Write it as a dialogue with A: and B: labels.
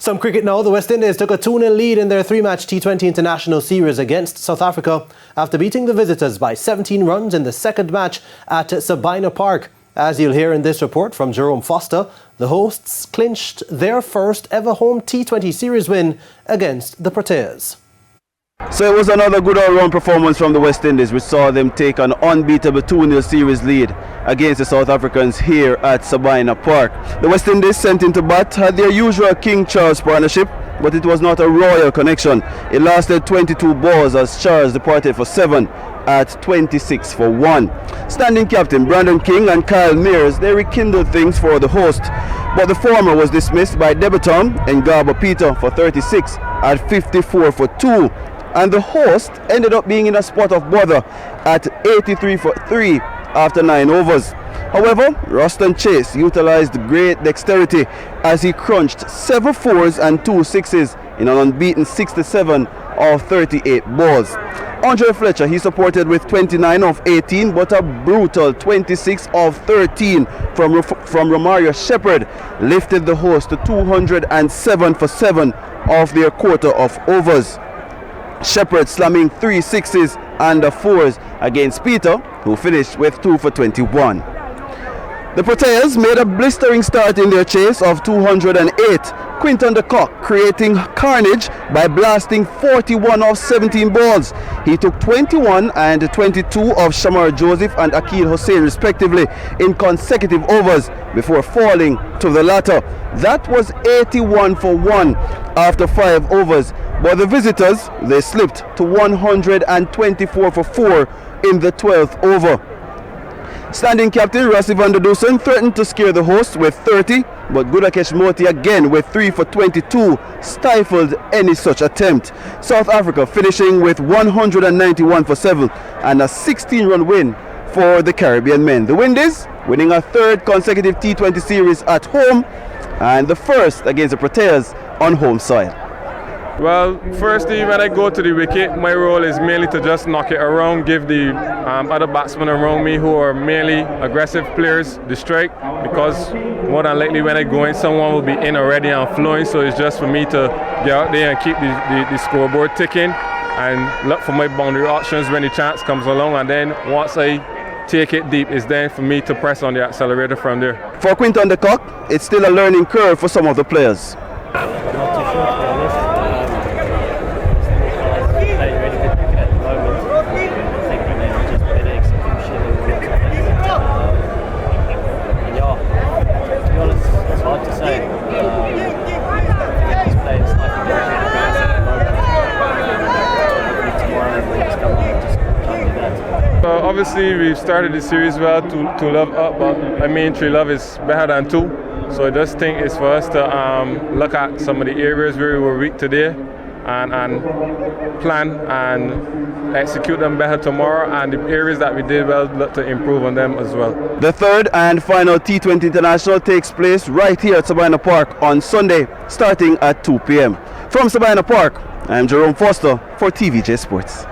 A: Some cricket now. The West Indies took a 2-0 lead in their three-match T20 international series against South Africa after beating the visitors by 17 runs in the second match at Sabina Park. As you'll hear in this report from Jerome Foster, the hosts clinched their first ever home T20 series win against the Proteas.
B: So it was another good all-round performance from the West Indies, which saw them take an unbeatable 2-0 series lead against the South Africans here at Sabina Park. The West Indies sent into bat had their usual King Charles partnership, but it was not a royal connection. It lasted 22 balls as Charles departed for 7 at 26 for 1. Standing captain Brandon King and Kyle Mears, they rekindled things for the host, but the former was dismissed by debutant Ngaba Peter for 36 at 54 for 2. And the host ended up being in a spot of bother at 83 for 3 after 9 overs. However, Ruston Chase utilized great dexterity as he crunched 7 fours and 2 sixes in an unbeaten 67 of 38 balls. Andre Fletcher, he supported with 29 of 18, but a brutal 26 of 13 from Romario Shepherd lifted the host to 207 for 7 of their quarter of overs. Shepherd slamming 3 sixes and 4s against Peter, who finished with 2 for 21. The Proteas made a blistering start in their chase of 208. Quinton de Kock creating carnage by blasting 41 of 17 balls. He took 21 and 22 of Shamar Joseph and Akil Hussain respectively in consecutive overs before falling to the latter. That was 81 for 1 after 5 overs. But the visitors, they slipped to 124 for 4 in the 12th over. Standing captain Rassi van der Dusen threatened to scare the hosts with 30, but Gudakesh Moti again with 3 for 22 stifled any such attempt. South Africa finishing with 191 for 7 and a 16-run win for the Caribbean men. The Windies winning a 3rd consecutive T20 series at home and the first against the Proteas on home soil.
C: Well, firstly, when I go to the wicket, my role is mainly to just knock it around, give the other batsmen around me who are mainly aggressive players the strike, because more than likely when I go in, someone will be in already and flowing, so it's just for me to get out there and keep the scoreboard ticking and look for my boundary options when the chance comes along, and then once I take it deep, it's then for me to press on the accelerator from there.
B: For Quinton de Kock, it's still a learning curve for some of the players.
C: Obviously, we've started the series well, to love up, but I mean, 3 love is better than 2. So I just think it's for us to look at some of the areas where we were weak today and plan and execute them better tomorrow, and the areas that we did well, look to improve on them as well.
B: The 3rd and final T20 International takes place right here at Sabina Park on Sunday, starting at 2 p.m. From Sabina Park, I'm Jerome Foster for TVJ Sports.